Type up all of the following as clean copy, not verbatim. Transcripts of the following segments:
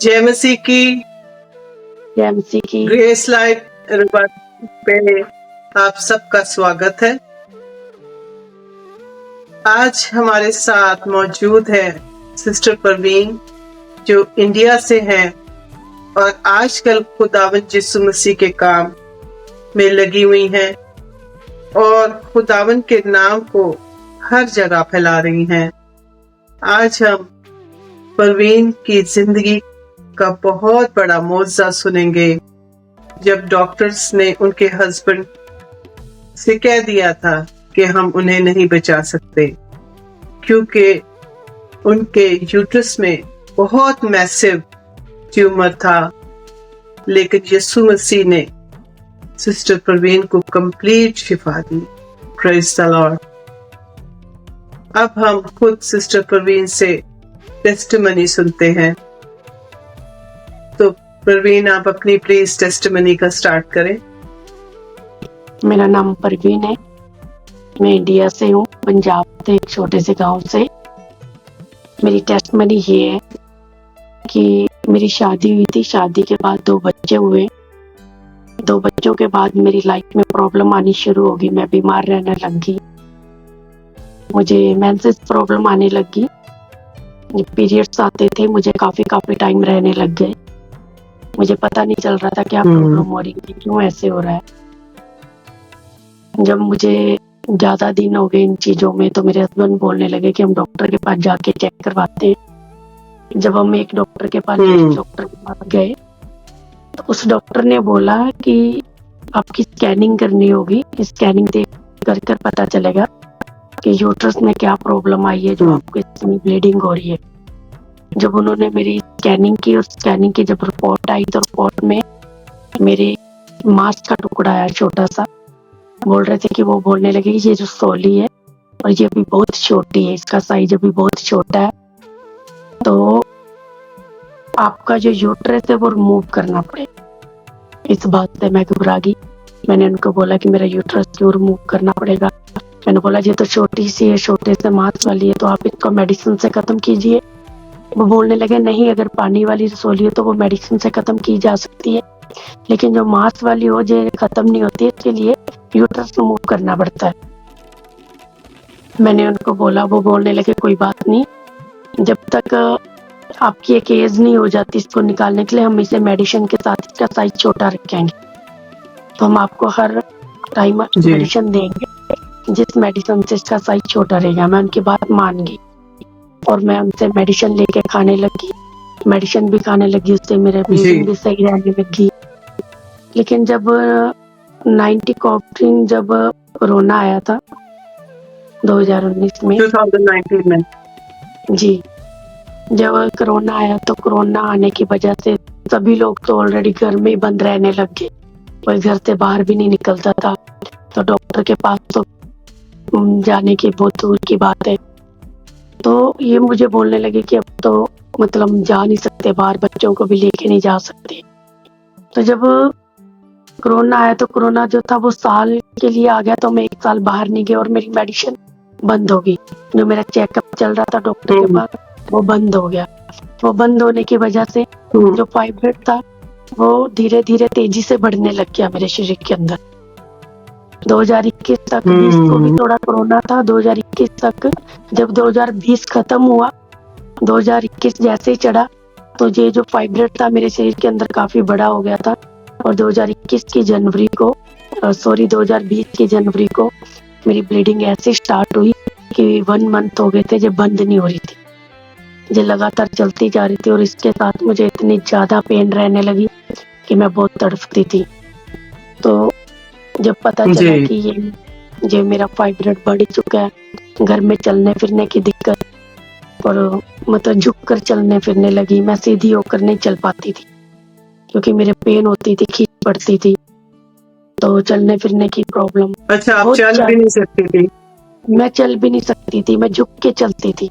जय मसीह की जय मसीह की। ग्रेस लाइफ पे आप सबका स्वागत है। आज हमारे साथ मौजूद है सिस्टर परवीन जो इंडिया से हैं और आजकल खुदावंद यीशु मसीह के काम में लगी हुई हैं और खुदावंद के नाम को हर जगह फैला रही हैं। आज हम परवीन की जिंदगी का बहुत बड़ा मौजज़ा सुनेंगे जब डॉक्टर्स ने उनके हस्बैंड से कह दिया था कि हम उन्हें नहीं बचा सकते क्योंकि उनके यूट्रस में बहुत मैसिव ट्यूमर था, लेकिन यीशु मसीह ने सिस्टर परवीन को complete Shifa the. Praise the Lord. अब हम खुद सिस्टर परवीन से टेस्टिमनी सुनते हैं। तो परवीन, आप अपनी प्लीज टेस्टिमनी का स्टार्ट करें। मेरा नाम परवीन है, मैं इंडिया से हूँ, पंजाब से एक छोटे से गांव से। मेरी टेस्टिमनी ये है कि मेरी शादी हुई थी, शादी के बाद 2 बच्चे हुए। 2 बच्चों के बाद मेरी लाइफ में प्रॉब्लम आनी शुरू होगी, मैं बीमार रहने लगी, मुझे मेंसेस प्रॉब्लम आने लगी, पीरियड्स आते थे, मुझे काफी टाइम रहने लग गए। मुझे पता नहीं चल रहा था क्या प्रॉब्लम हो रही है, क्यों ऐसे हो रहा है। जब मुझे ज्यादा दिन हो गए इन चीजों में तो मेरे हस्बैंड बोलने लगे कि हम डॉक्टर के पास जाके चेक करवाते हैं। जब हम एक डॉक्टर के पास गए तो उस डॉक्टर ने बोला कि आपकी स्कैनिंग करनी होगी, स्कैनिंग देख कर पता चलेगा कि यूट्रस में क्या प्रॉब्लम आई है जो आपको इतनी ब्लीडिंग हो रही है। जब उन्होंने मेरी स्कैनिंग की और स्कैनिंग की जब रिपोर्ट आई तो रिपोर्ट में मेरे मांस का टुकड़ा आया छोटा सा। बोल रहे थे कि वो बोलने लगे ये जो सोली है और ये भी बहुत छोटी है, इसका साइज अभी बहुत छोटा है, तो आपका जो यूट्रस है वो रिमूव करना पड़ेगा। इस बात से मैं घबरा गई। मैंने उनको बोला कि मेरा यूट्रस क्यों रिमूव करना पड़ेगा। मैंने बोला ये तो छोटी सी है, छोटे से मांस वाली है, तो आप इसको मेडिसिन से खत्म कीजिए। वो बोलने लगे नहीं, अगर पानी वाली रसोली है तो वो मेडिसिन से खत्म की जा सकती है, लेकिन जो मांस वाली हो जो खत्म नहीं होती, इसके लिए यूट्रस रिमूव करना पड़ता है। मैंने उनको बोला, वो बोलने लगे कोई बात नहीं, जब तक आपकी एक एज नहीं हो जाती इसको निकालने के लिए, हम इसे मेडिसिन के साथ इसका साइज छोटा रखेंगे, तो हम आपको हर टाइम मेडिसिन देंगे जिस मेडिसिन से इसका साइज छोटा रहेगा। मैं उनकी बात मान गई और मैं उनसे मेडिसिन लेके खाने लगी, मेडिसिन भी खाने लगी, उससे मेरे ब्लीडिंग भी सही रहने लगी। लेकिन जब 90 कॉफ्टिंग जब कोरोना आया था 2019 में, 2019 में जी, जब कोरोना आया तो कोरोना आने की वजह से सभी लोग तो ऑलरेडी घर में ही बंद रहने लग गए, कोई घर से बाहर भी नहीं निकलता था। तो डॉक्टर के पास तो जाने की बहुत दूर की बात है। तो ये मुझे बोलने लगे कि अब तो मतलब जा नहीं सकते बाहर, बच्चों को भी लेके नहीं जा सकते। तो जब कोरोना आया तो कोरोना जो था वो साल के लिए आ गया, तो मैं 1 साल बाहर नहीं गई और मेरी मेडिसिन बंद हो गई। जो मेरा चेकअप चल रहा था डॉक्टर के पास वो बंद हो गया। वो बंद होने की वजह से जो फाइब्रोइड था वो धीरे धीरे तेजी से बढ़ने लग गया मेरे शरीर के अंदर। 2021 तक 20 को भी थोड़ा कोरोना था, 2021 तक। जब 2020 खत्म हुआ, 2021 जैसे ही चढ़ा तो ये जो फाइब्रोइड था मेरे शरीर के अंदर काफी बड़ा हो गया था। और 2020 की जनवरी को मेरी ब्लीडिंग ऐसे स्टार्ट हुई कि 1 मंथ हो गए थे, ये बंद नहीं हो रही थी, ये लगातार चलती जा रही थी। और इसके साथ मुझे इतनी ज्यादा पेन रहने लगी कि मैं बहुत तड़पती थी। तो जब पता चला कि ये मेरा फाइब्रोइड बढ़ चुका है, घर में चलने फिरने की दिक्कत, और मतलब झुक कर चलने फिरने लगी, मैं सीधी होकर नहीं चल पाती थी क्योंकि मेरे पेन होती थी, खींच पड़ती थी, तो चलने फिरने की प्रॉब्लम। अच्छा, आप चल भी नहीं सकती थी? मैं चल भी नहीं सकती थी, मैं झुक के चलती थी,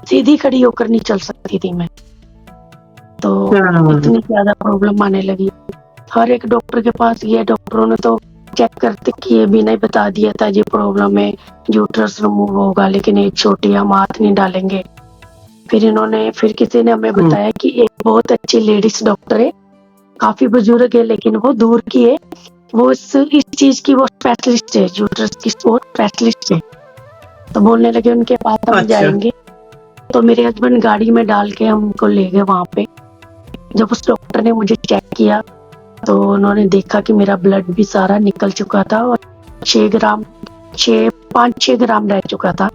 सीधी खड़ी होकर नहीं चल सकती थी मैं। तो इतनी ज्यादा प्रॉब्लम आने लगी। हर एक डॉक्टर के पास गए, डॉक्टरों ने तो चेक करते किए भी नहीं, बता दिया था ये प्रॉब्लम है, यूट्रस रिमूव होगा, लेकिन एक छोटी हम हाथ नहीं डालेंगे। फिर किसी ने हमें बताया कि एक बहुत अच्छी लेडीज डॉक्टर है, काफी बुजुर्ग है लेकिन वो दूर की है, वो इस चीज की वो स्पेशलिस्ट है, यूट्रस की वो स्पेशलिस्ट है। तो बोलने लगे उनके पास हम अच्छा। जाएंगे। तो मेरे हस्बैंड गाड़ी में डाल के हमको ले गए वहां पे। जब उस डॉक्टर ने मुझे चेक किया तो उन्होंने देखा कि मेरा ब्लड भी सारा निकल चुका था और 5-6 ग्राम रह चुका था।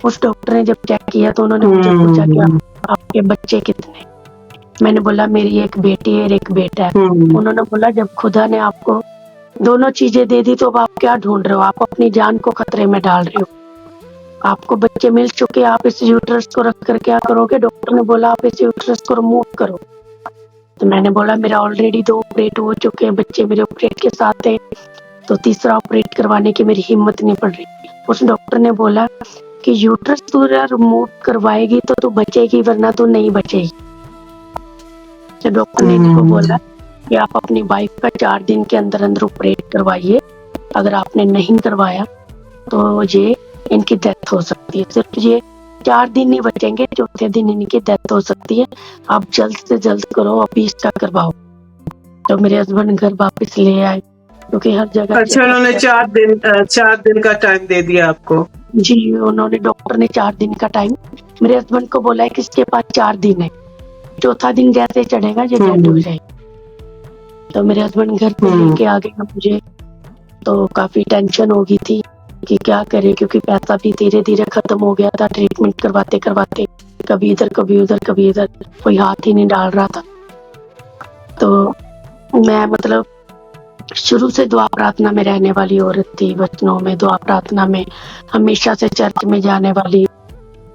उस डॉक्टर ने जब चेक किया तो उन्होंने मुझे पूछा कि आपके बच्चे कितने? मैंने बोला मेरी एक बेटी है और एक बेटा है। उन्होंने बोला जब खुदा ने आपको दोनों चीजें दे दी तो अब आप क्या ढूंढ रहे हो? आप अपनी जान को खतरे में डाल रहे हो। आपको बच्चे मिल चुके, आप इस यूट्रस को रख कर क्या करोगे? डॉक्टर ने बोला आप इस यूट्रस को रिमूव करो। तो मैंने बोला मेरा ऑलरेडी 2 ऑपरेट हो चुके हैं, बच्चे मेरे ऑपरेट के साथ है, तो तीसरा ऑपरेट करवाने की मेरी हिम्मत नहीं पड़ रही। उस डॉक्टर ने बोला कि यूट्रस तू रिमूव करवाएगी तो तू बचेगी, वरना तू नहीं बचेगी। तो डॉक्टर ने इनको बोला कि आप अपनी वाइफ का 4 दिन के अंदर अंदर ऑपरेट करवाइए, अगर आपने नहीं करवाया तो ये इनकी डेथ हो सकती है। सिर्फ ये 4 दिन नहीं बचेंगे, चौथे दिन इनकी डेथ हो सकती है, आप जल्द से जल्द करो, अभी इसका करवाओ। तो मेरे हस्बैंड घर वापस ले आए क्योंकि हर जगह अच्छा, उन्होंने 4 दिन का टाइम दे दिया आपको? जी, उन्होंने डॉक्टर ने 4 दिन का टाइम मेरे हस्बैंड को बोला है कि इसके पास 4 दिन है, चौथा दिन जैसे चढ़ेगा ये डेड हो जाएगी। तो मेरे हस्बैंड घर पे लेके आ गए मुझे, तो काफी टेंशन हो गई थी कि क्या करें, क्योंकि पैसा भी धीरे धीरे खत्म हो गया था। ट्रीटमेंट करवाते करवाते कभी इधर कभी उधर कभी इधर, कोई हाथ ही नहीं डाल रहा था। तो मैं मतलब शुरू से दुआ प्रार्थना में रहने वाली औरत थी, बचपनों में दुआ प्रार्थना में हमेशा से चर्च में जाने वाली,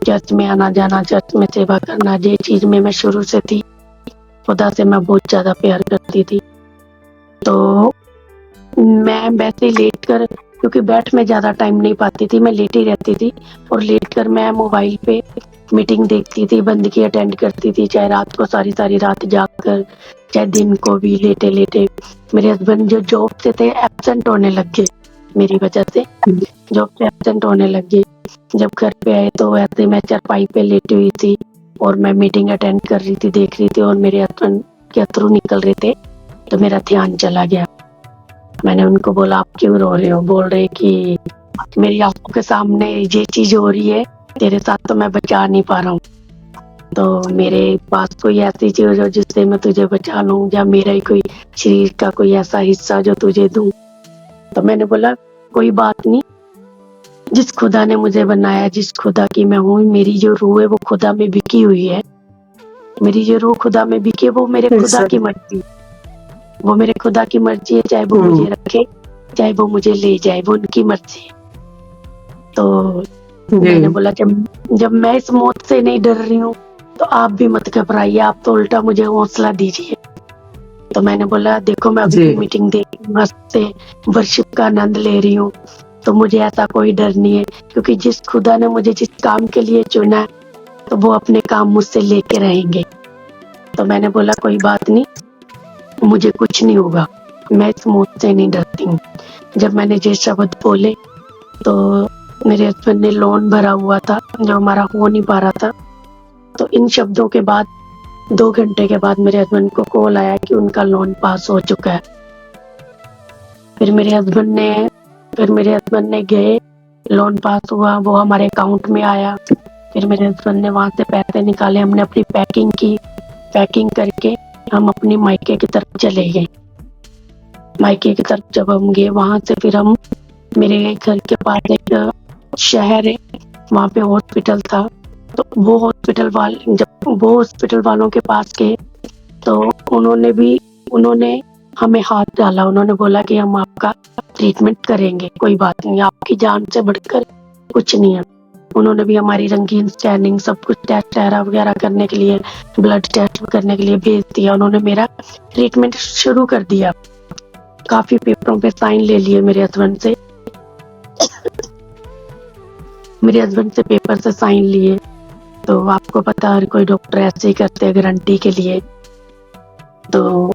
चर्च में आना जाना, चर्च में सेवा करना, ये चीज में मैं शुरू से थी। खुदा से मैं बहुत ज्यादा प्यार करती थी। तो मैं वैसे लेट कर, क्योंकि बैठ में ज्यादा टाइम नहीं पाती थी, मैं लेटी रहती थी और लेट कर मैं मोबाइल पे मीटिंग देखती थी, बंदगी अटेंड करती थी, चाहे रात को सारी सारी रात जाकर, चाहे दिन को भी लेटे लेटे। मेरे हस्बैंड जो जॉब से थे एब्सेंट होने लग गए, मेरी वजह से जॉब से एब्सेंट होने लग गए। जब घर पे आए तो ऐसे मैं चारपाई पे लेटी हुई थी और मैं मीटिंग अटेंड कर रही थी, देख रही थी, और मेरे हस्बैंड के अथरू निकल रहे थे, तो मेरा ध्यान चला गया। मैंने उनको बोला आप क्यों रो रहे हो? बोल रहे कि मेरी आंखों के सामने ये चीज हो रही है, तेरे साथ तो मैं बचा नहीं पा रहा हूँ, तो मेरे पास कोई ऐसी चीज हो जिससे मैं तुझे बचा लूं, या मेरा ही कोई शरीर का कोई ऐसा हिस्सा जो तुझे दूं। तो मैंने बोला कोई बात नहीं, जिस खुदा ने मुझे बनाया, जिस खुदा की मैं हूँ, मेरी जो रूह है वो खुदा में बिकी हुई है, मेरी जो रूह खुदा में बिकी है, वो मेरे खुदा की मर्जी, वो मेरे खुदा की मर्जी है, चाहे वो मुझे रखे चाहे वो मुझे ले जाए, वो उनकी मर्जी है। तो मैंने बोला जब मैं इस मौत से नहीं डर रही हूँ तो आप भी मत घबराइए, आप तो उल्टा मुझे हौसला दीजिए। तो मैंने बोला देखो मैं अभी मीटिंग देख मस्त से वर्शिप का आनंद ले रही हूँ, तो मुझे ऐसा कोई डर नहीं है, क्योंकि जिस खुदा ने मुझे जिस काम के लिए चुना है तो वो अपने काम मुझसे लेके रहेंगे। तो मैंने बोला कोई बात नहीं, मुझे कुछ नहीं होगा, मैं इस मौत से नहीं डरती हूँ। जब मैंने ये शब्द बोले तो मेरे हस्बैंड ने लोन भरा हुआ था जो हमारा हो नहीं पा रहा था, तो इन शब्दों के बाद 2 घंटे के बाद मेरे हस्बैंड को कॉल आया कि उनका लोन पास हो चुका है। फिर मेरे हस्बैंड ने गए, लोन पास हुआ, वो हमारे अकाउंट में आया। फिर मेरे हस्बैंड ने वहां से पैसे निकाले, हमने अपनी पैकिंग की, पैकिंग करके हम अपनी मायके की तरफ चले गए। मायके की तरफ जब हम गए, वहां से फिर हम, मेरे घर के पास एक शहर है, वहाँ पे हॉस्पिटल था, तो वो हॉस्पिटल वालों के पास गए तो उन्होंने हमें हाथ डाला, उन्होंने बोला कि हम आपका ट्रीटमेंट करेंगे, कोई बात नहीं, आपकी जान से बढ़कर कुछ नहीं है। उन्होंने भी हमारी रंगीन स्कैनिंग सब कुछ टेस्ट वगैरह करने के लिए, ब्लड टेस्ट करने के लिए भेज दिया। उन्होंने मेरा ट्रीटमेंट शुरू कर दिया, काफी पेपरों पे साइन ले लिए मेरे हस्बैंड से, मेरे हस्बैंड से पेपर से साइन लिए। तो आपको पता हर कोई डॉक्टर ऐसे ही करते हैं गारंटी के लिए। तो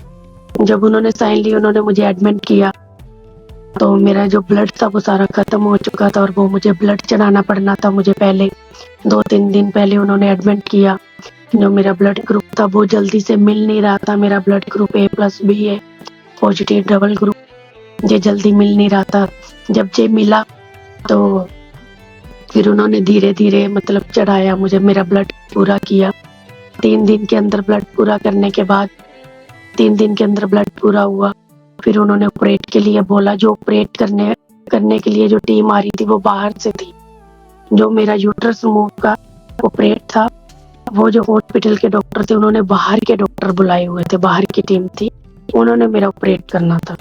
जब उन्होंने साइन लिए, उन्होंने मुझे एडमिट किया, तो मेरा जो ब्लड था वो सारा खत्म हो चुका था और वो मुझे ब्लड चढ़ाना पड़ना था। मुझे पहले 2-3 दिन पहले उन्होंने एडमिट किया। जो मेरा ब्लड ग्रुप था वो जल्दी से मिल नहीं रहा था। मेरा ब्लड ग्रुप A+B है, पॉजिटिव डबल ग्रुप। ये जल्दी मिल नहीं रहा था। जब ये मिला तो फिर उन्होंने धीरे-धीरे मतलब चढ़ाया मुझे, मेरा ब्लड पूरा किया। 3 दिन के अंदर ब्लड पूरा करने के बाद 3 दिन के अंदर ब्लड पूरा हुआ। फिर उन्होंने ऑपरेट के लिए बोला। जो ऑपरेट करने के लिए जो टीम आ रही थी वो बाहर से थी। जो मेरा यूट्रस रिमूव का ऑपरेट था, वो जो हॉस्पिटल के डॉक्टर थे उन्होंने बाहर के डॉक्टर बुलाए हुए थे, बाहर की टीम थी, उन्होंने मेरा ऑपरेट करना था।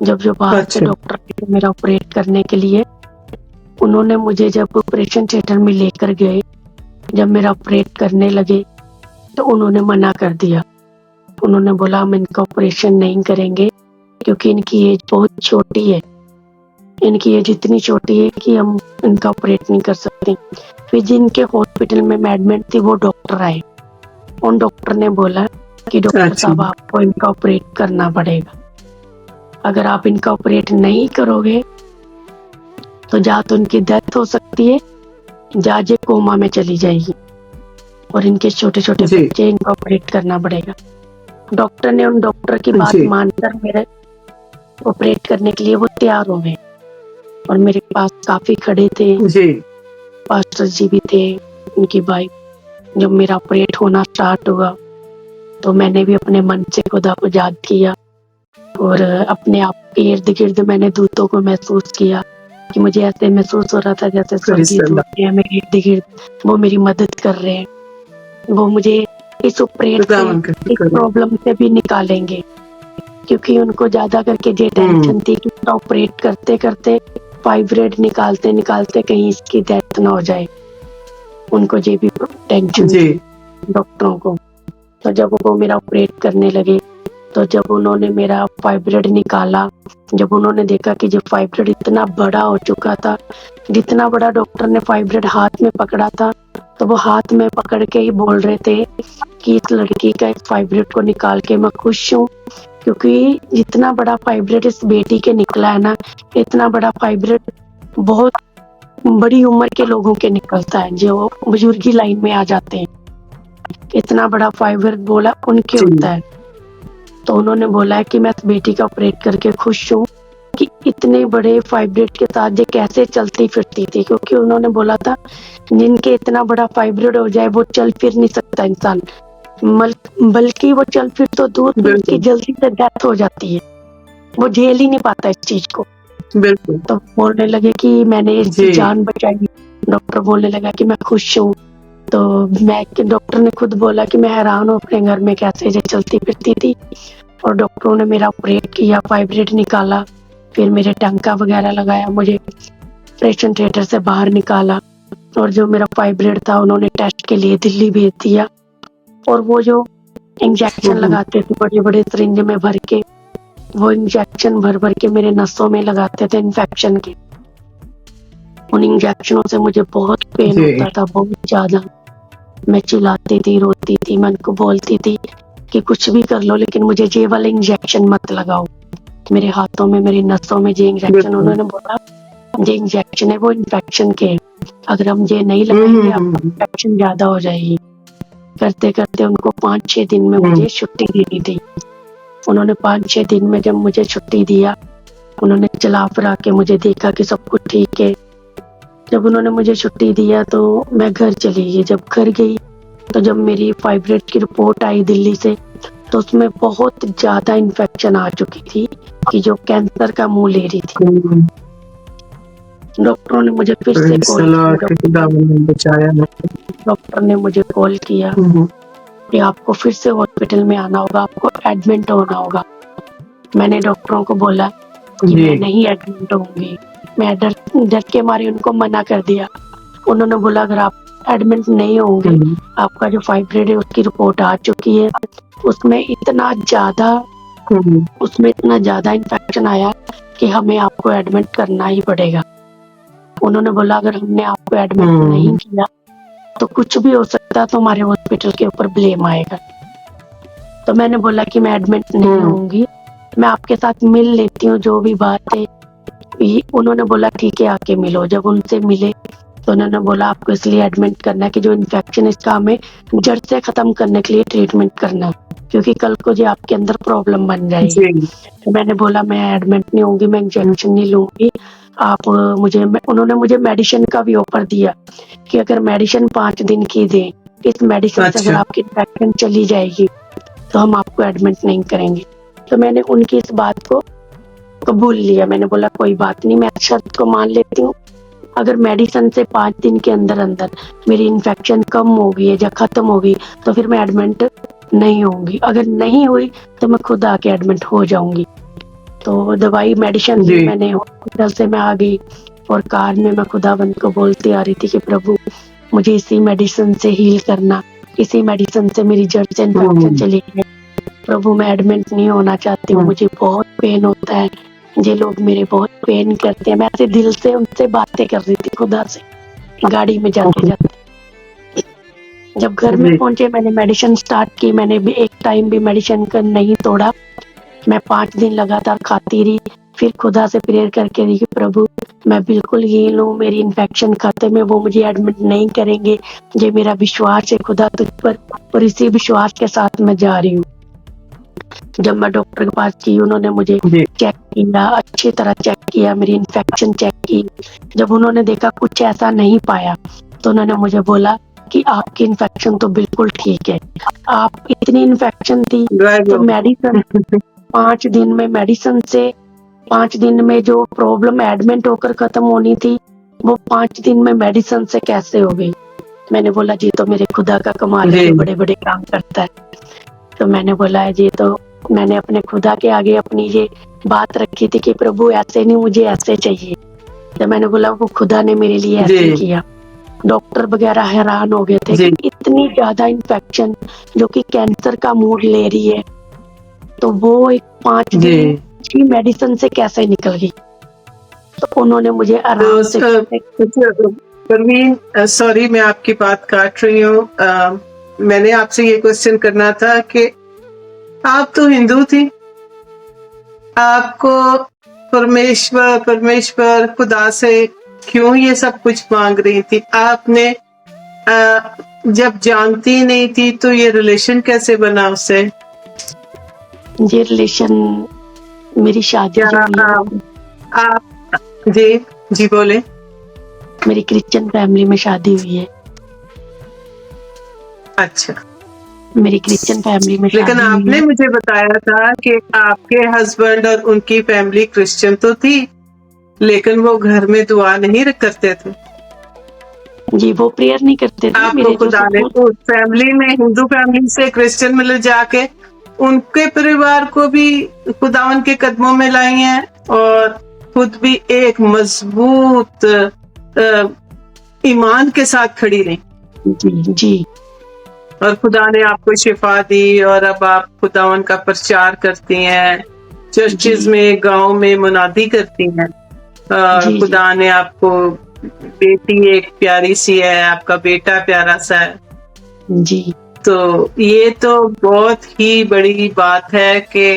जब जो बाहर के अच्छा। डॉक्टर थे मेरा ऑपरेट करने के लिए, उन्होंने मुझे जब ऑपरेशन थिएटर में लेकर गए, जब मेरा ऑपरेट करने लगे तो उन्होंने मना कर दिया। उन्होंने बोला हम इनका ऑपरेशन नहीं करेंगे क्योंकि इनकी एज बहुत छोटी है। इनकी एज इतनी छोटी है कि हम इनका ऑपरेट नहीं कर सकते। फिर जिनके हॉस्पिटल में मैं एडमिट थी वो डॉक्टर आए। उन डॉक्टर ने बोला कि डॉक्टर अच्छा। साहब आपको इनका ऑपरेट करना पड़ेगा। अगर आप इनका ऑपरेट नहीं करोगे तो या तो इनकी डेथ हो सकती है या ये कोमा में चली जाएगी और इनके छोटे छोटे जी। बच्चे, इनका ऑपरेट करना पड़ेगा। डॉक्टर ने उन डॉक्टर की बात जी। मानकर मेरे ऑपरेट करने के लिए वो तैयार हो गए और मेरे पास काफी खड़े थे। जी। पास्टर जी भी थे, उनकी वाइफ। जब मेरा ऑपरेट होना स्टार्ट हुआ तो मैंने भी अपने मन से खुदा को याद किया और अपने आप के इर्द गिर्द मैंने दूतों को महसूस किया कि मुझे ऐसे महसूस हो रहा था जैसे स्वर्गीय दूत हैं मेरे इर्द गिर्द, वो मेरी मदद कर रहे हैं। वो मुझे इस ऑपरेट से, खुदावन का इस शुक्र है। प्रॉब्लम से भी निकालेंगे, क्योंकि उनको ज्यादा करके ये टेंशन थी कि ऑपरेट करते करते फाइब्रेड निकालते निकालते कहीं इसकी डेथ ना हो जाए। उनको ये भी टेंशन जी। थी डॉक्टरों को। तो जब वो मेरा ऑपरेट करने लगे तो जब उन्होंने मेरा फाइब्रेड निकाला, जब उन्होंने देखा कि जब फाइब्रेड इतना बड़ा हो चुका था, जितना बड़ा डॉक्टर ने फाइब्रेड हाथ में पकड़ा था, तो वो हाथ में पकड़ के ही बोल रहे थे कि इस लड़की का इस फाइब्रेड को निकाल के मैं खुश हूँ, क्योंकि जितना बड़ा फाइब्रेड इस बेटी के निकला है ना, इतना बड़ा फाइब्रेड बहुत बड़ी उम्र के लोगों के निकलता है जो बुजुर्गी लाइन में आ जाते हैं। इतना बड़ा फाइब्रेड बोला उनके जी। होता है। तो उन्होंने बोला है कि मैं इस बेटी का ऑपरेट करके खुश हूँ कि इतने बड़े फाइब्रेड के साथ ये कैसे चलती फिरती थी, क्योंकि उन्होंने बोला था जिनके इतना बड़ा फाइब्रेड हो जाए वो चल फिर नहीं सकता इंसान, बल्कि वो चल फिर तो दूर, बिल्कुल। उनकी जल्दी से डेथ हो जाती है, वो झेल ही नहीं पाता इस चीज को। बिल्कुल। तो बोलने लगे कि मैंने इसकी जी। जान बचाई। डॉक्टर बोलने लगा कि मैं खुश हूँ। तो डॉक्टर ने खुद बोला कि मैं हैरान हूँ अपने घर में कैसे ये चलती फिरती थी। और डॉक्टरों ने मेरा ऑपरेट किया, फाइब्रेड निकाला, फिर मेरे टंका वगैरह लगाया, मुझे ऑपरेशन थिएटर से बाहर निकाला और जो मेरा फाइब्रेड था उन्होंने टेस्ट के लिए दिल्ली भेज दिया। और वो जो इंजेक्शन लगाते थे बड़े बड़े सिरिंज में भर के, वो इंजेक्शन भर भर के मेरे नसों में लगाते थे इन्फेक्शन के। उन इंजेक्शनों से मुझे बहुत पेन जी। होता था, बहुत ज्यादा। मैं चिल्लाती थी, रोती थी, मैं उनको बोलती थी कि कुछ भी कर लो लेकिन मुझे ये वाला इंजेक्शन मत लगाओ मेरे हाथों में, मेरी नसों में। ये इंजेक्शन, बिल्कुल। उन्होंने बोला ये इंजेक्शन है वो इन्फेक्शन के, अगर हम ये नहीं लगाएंगे आपको इन्फेक्शन ज्यादा हो जाएगी। करते करते उनको 5-6 दिन में मुझे छुट्टी देनी थी। उन्होंने 5-6 दिन में जब मुझे छुट्टी दिया, उन्होंने चला फिरा के मुझे देखा कि सब कुछ ठीक है। जब उन्होंने मुझे छुट्टी दिया तो मैं घर चली गई। जब घर गई तो जब मेरी फाइब्रेड की रिपोर्ट आई दिल्ली से, तो उसमें बहुत ज्यादा इन्फेक्शन आ चुकी थी कि जो कैंसर का मुंह ले रही थी। डॉक्टरों ने मुझे फिर से कॉल किया, डॉक्टर ने मुझे कॉल किया कि आपको फिर से हॉस्पिटल में आना होगा, आपको एडमिट होना होगा। मैंने डॉक्टरों को बोला कि मैं नहीं एडमिट होंगी, मैं डर के मारे उनको मना कर दिया। उन्होंने बोला अगर आप एडमिट नहीं होंगे, आपका जो फाइब्रेड है उसकी रिपोर्ट आ चुकी है, उसमें इतना ज्यादा इन्फेक्शन आया कि हमें आपको एडमिट करना ही पड़ेगा। उन्होंने बोला अगर हमने आपको एडमिट नहीं किया तो कुछ भी हो सकता है, तो हमारे हॉस्पिटल के ऊपर ब्लेम आएगा। तो मैंने बोला कि मैं एडमिट नहीं होंगी, मैं आपके साथ मिल लेती हूँ, जो भी बात है उन्होंने बोला ठीक है आके मिलो। जब उनसे मिले तो उन्होंने बोला आपको इसलिए एडमिट करना है कि जो इन्फेक्शन इसका हमें जड़ से खत्म करने के लिए ट्रीटमेंट करना है, क्योंकि कल को जो आपके अंदर प्रॉब्लम बन जाएगी। जी तो मैंने बोला मैं एडमिट नहीं होंगी, मैं इंजेक्शन नहीं लूंगी। आप उन्होंने मुझे मेडिसिन का भी ऑफर दिया कि अगर मेडिसिन 5 दिन की दें, इस मेडिसिन से अगर अच्छा आपकी इन्फेक्शन चली जाएगी तो हम आपको एडमिट नहीं करेंगे। तो मैंने उनकी इस बात को कबूल लिया। मैंने बोला कोई बात नहीं, मैं शर्त को मान लेती हूँ। अगर मेडिसिन से 5 दिन के अंदर अंदर मेरी इन्फेक्शन कम होगी या खत्म होगी तो फिर मैं एडमिट नहीं होंगी, अगर नहीं हुई तो मैं खुद आके एडमिट हो जाऊंगी। तो दवाई मेडिसिन ली जी मैंने, हॉस्पिटल से मैं आ गई और कार में मैं खुदावंद को बोलती आ रही थी कि प्रभु मुझे इसी मेडिसिन से हील करना, इसी मेडिसिन से मेरी जड़ से इन्फेक्शन चली गई। प्रभु मैं एडमिट नहीं होना चाहती हूँ, मुझे बहुत पेन होता है, ये लोग मेरे बहुत पेन करते हैं। मैं ऐसे दिल से उनसे बातें कर रही थी खुदा से, गाड़ी में जाते जाते। जब घर में जी पहुंचे मैंने मेडिसिन स्टार्ट की। मैंने भी एक टाइम भी मेडिसिन का नहीं तोड़ा। मैं 5 दिन लगातार खाती रही। फिर खुदा से प्रेयर करके रही कि प्रभु मैं बिल्कुल हील हूँ, मेरी इन्फेक्शन खत्म है, वो मुझे एडमिट नहीं करेंगे। ये मेरा विश्वास है खुदा तुझ पर, और इसी विश्वास के साथ मैं जा रही हूँ। जब मैं डॉक्टर के पास गई उन्होंने मुझे जी चेक किया, अच्छी तरह चेक किया, मेरी इन्फेक्शन चेक की। जब उन्होंने देखा कुछ ऐसा नहीं पाया तो उन्होंने मुझे बोला कि आपकी इन्फेक्शन तो बिल्कुल ठीक है। आप इतनी इन्फेक्शन थी तो मेडिसिन 5 दिन में मेडिसिन से 5 दिन में जो प्रॉब्लम एडमिट होकर खत्म होनी थी वो 5 दिन में मेडिसिन से कैसे हो गई। मैंने बोला जी तो मेरे खुदा का कमाल है जी जो बड़े बड़े काम करता है। तो मैंने बोला है जी, तो मैंने अपने खुदा के आगे अपनी ये बात रखी थी कि प्रभु ऐसे नहीं, मुझे ऐसे चाहिए। तो मैंने बोला वो खुदा ने मेरे लिए ऐसे जी किया। डॉक्टर वगैरह हैरान हो गए थे जी कि इतनी ज्यादा इन्फेक्शन जो कि कैंसर का मूड ले रही है तो वो एक 5 जी दिन की मेडिसिन से कैसे निकल गई। तो उन्होंने मुझे आराम से तो परवीन सॉरी मैं आपकी बात काट रही हूँ। मैंने आपसे ये क्वेश्चन करना था कि आप तो हिंदू थी, आपको परमेश्वर परमेश्वर खुदा से क्यों ये सब कुछ मांग रही थी? आपने जब जानती नहीं थी तो ये रिलेशन कैसे बना उससे? ये रिलेशन मेरी शादी क्या जो हुई है आप जी जी बोले। मेरी क्रिश्चियन फैमिली में शादी हुई है। अच्छा मेरी क्रिश्चियन फैमिली में लेकिन शादी हुई आपने है। मुझे बताया था कि आपके हस्बैंड और उनकी फैमिली क्रिश्चियन तो थी लेकिन वो घर में दुआ नहीं करते थे। जी वो प्रेयर नहीं करते थे। आपको मेरे जो खुदा ने ससुर उस फैमिली में हिंदू फैमिली से क्रिश्चियन में जाके उनके परिवार को भी खुदावन के कदमों में लाई हैं और खुद भी एक मजबूत ईमान के साथ खड़ी रही जी जी और खुदा ने आपको शिफा दी और अब आप खुदावन का प्रचार करती हैं, चर्चेज जी में गांव में मुनादी करती हैं। जी जी खुदा ने आपको बेटी एक प्यारी सी है, आपका बेटा प्यारा सा है। जी तो ये तो बहुत ही बड़ी बात है कि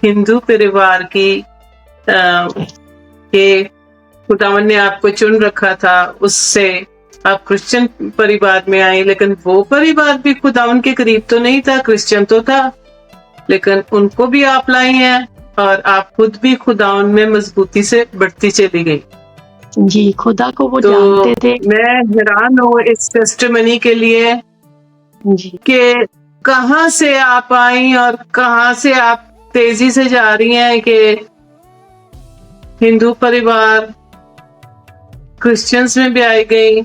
हिंदू परिवार की के खुदावन ने आपको चुन रखा था, उससे आप क्रिश्चियन परिवार में आई। लेकिन वो परिवार भी खुदावन के करीब तो नहीं था, क्रिश्चियन तो था, लेकिन उनको भी आप लाई हैं और आप खुद भी खुदावन में मजबूती से बढ़ती चली गई। जी खुदा को वो तो जानते थे। मैं हैरान हूँ इस टेस्टिमनी के लिए जी कि कहाँ से आप आई और कहाँ से आप तेजी से जा रही हैं कि हिंदू परिवार क्रिश्चियंस में भी आई गई।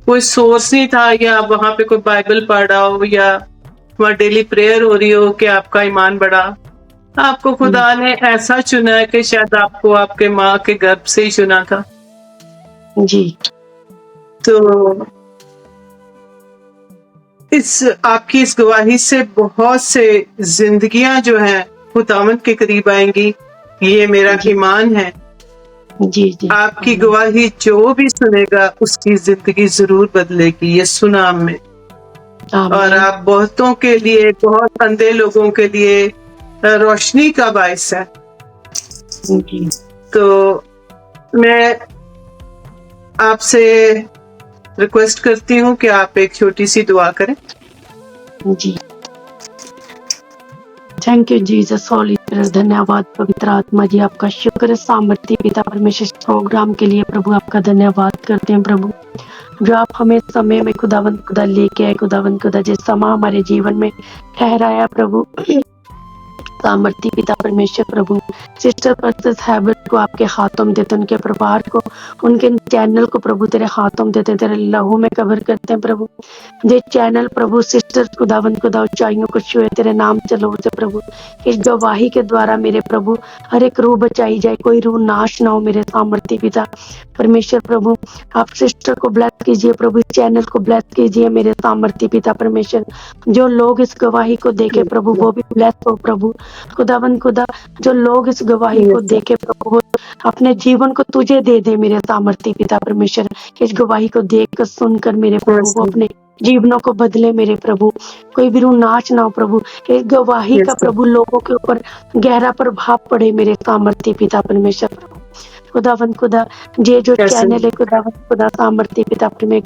कोई सोर्स नहीं था या वहां पे कोई बाइबल पढ़ा हो या वहां डेली प्रेयर हो रही हो कि आपका ईमान बढ़ा। आपको खुदा ने ऐसा चुना है कि शायद आपको आपके माँ के गर्भ से ही चुना था। जी तो आपकी इस गवाही से बहुत से जिंदगियां जो हैं खुदावंद के करीब आएंगी, ये मेरा ईमान है। जी जी आपकी गवाही जो भी सुनेगा उसकी जिंदगी जरूर बदलेगी यीशु नाम में। और आप बहुतों के लिए, बहुत अंधे लोगों के लिए रोशनी का बायस है। जी तो मैं आपसे रिक्वेस्ट करती हूँ कि आप एक छोटी सी दुआ करें। जी, thank you Jesus Holy Spirit. धन्यवाद पवित्र आत्मा जी, आपका शुक्र है सामर्थ्य पिता परमेश्वर इस प्रोग्राम के लिए प्रभु, आपका धन्यवाद करते हैं प्रभु, जो आप हमें समय में खुदावंद खुदा लेके आए, खुदावंद खुदा जिस समय हमारे जीवन में ठहराया प्रभु, सामर्थ्य पिता परमेश्वर प्रभु, सिस्टर पर्सेस हैबिट को आपके हाथों में देते हैं, उनके परिवार को, उनके चैनल को प्रभु तेरे हाथों में देते हैं, तेरे लहू में कवर करते हैं प्रभु। ये चैनल प्रभु सिस्टर खुदावंद खुदा ऊंचाइयों को छुए, तेरे नाम से लो से प्रभु, इस गवाही के द्वारा मेरे प्रभु हर एक रूह बचाई जाए, कोई रूह नाश ना हो मेरे सामर्थ्य पिता परमेश्वर प्रभु। आप सिस्टर को ब्लेस कीजिए प्रभु, इस चैनल को ब्लेस कीजिए मेरे सामर्थ्य पिता परमेश्वर। जो लोग इस गवाही को देखे प्रभु वो भी ब्लेस हो प्रभु, खुदावंद खुदा जो लोग इस गवाही को देखे प्रभु वो अपने जीवन को तुझे दे दे मेरे सामर्थ्य पिता परमेश्वर। इस गवाही को देख कर सुनकर मेरे प्रभु वो अपने जीवनों को बदले मेरे प्रभु, कोई भी रूह नाच ना हो प्रभु। इस गवाही का प्रभु लोगों के ऊपर गहरा प्रभाव पड़े मेरे सामर्थ्य पिता परमेश्वर प्रभु। खुदावंद खुदा ये जो चैनल है खुदावंद खुदा सामर्थ्य पिता परमेश्वर,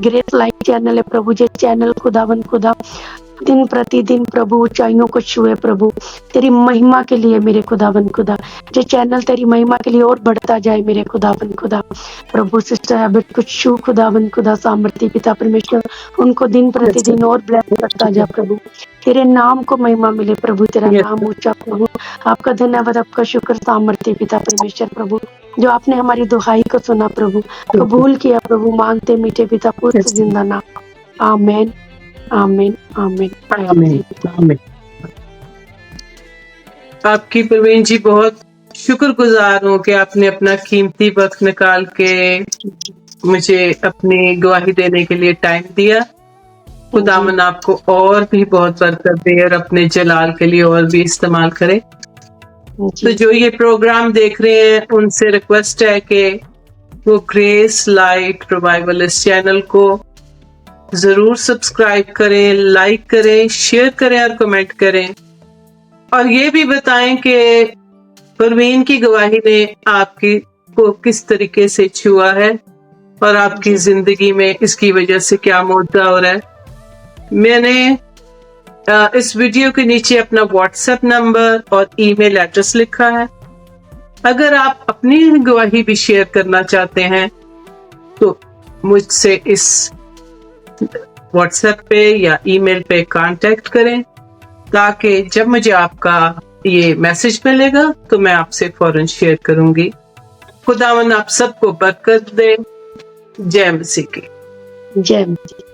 ग्रेस लाइट चैनल है प्रभु, ये चैनल खुदावंद खुदा दिन प्रतिदिन प्रभु ऊंचाइयों को छुए प्रभु, तेरी महिमा के लिए मेरे खुदावंद खुदा, जो चैनल तेरी महिमा के लिए और बढ़ता जाए मेरे खुदावंद खुदा प्रभु। सिस्टर हैबिट को छू खुदावंद खुदा सामर्थ्य पिता परमेश्वर, उनको दिन प्रतिदिन और ब्लेस करता जा प्रभु, तेरे नाम को महिमा मिले प्रभु, तेरा नाम ऊंचा प्रभु। आपका धन्यवाद, आपका शुक्र सामर्थ्य पिता परमेश्वर प्रभु, जो आपने हमारी दुहाई को सुना प्रभु, कबूल किया प्रभु, मांगते मीठे पिता पुत्र जिंदा नाम, आमीन आमीन आमीन आमीन आमीन। आपकी प्रवीण जी बहुत शुक्रगुजार हूँ कि आपने अपना कीमती वक्त निकाल के मुझे अपनी गवाही देने के लिए टाइम दिया। खुदावन आपको और भी बहुत बरकत दे और अपने जलाल के लिए और भी इस्तेमाल करे। तो जो ये प्रोग्राम देख रहे हैं उनसे रिक्वेस्ट है कि वो ग्रेस लाइट रिवाइवल इस चैनल को जरूर सब्सक्राइब करें, लाइक करें, शेयर करें और कमेंट करें, और ये भी बताएं कि परवीन की गवाही ने आपकी को किस तरीके से छुआ है और आपकी जिंदगी में इसकी वजह से क्या मौजूद हो रहा है। मैंने इस वीडियो के नीचे अपना व्हाट्सएप नंबर और ईमेल एड्रेस लिखा है। अगर आप अपनी गवाही भी शेयर करना चाहते हैं तो मुझसे इस व्हाट्सएप पे या ईमेल पे कांटेक्ट करें, ताकि जब मुझे आपका ये मैसेज मिलेगा तो मैं आपसे फौरन शेयर करूंगी। खुदावन आप सबको बरकत दे। जय मसीह की। जय मसीह।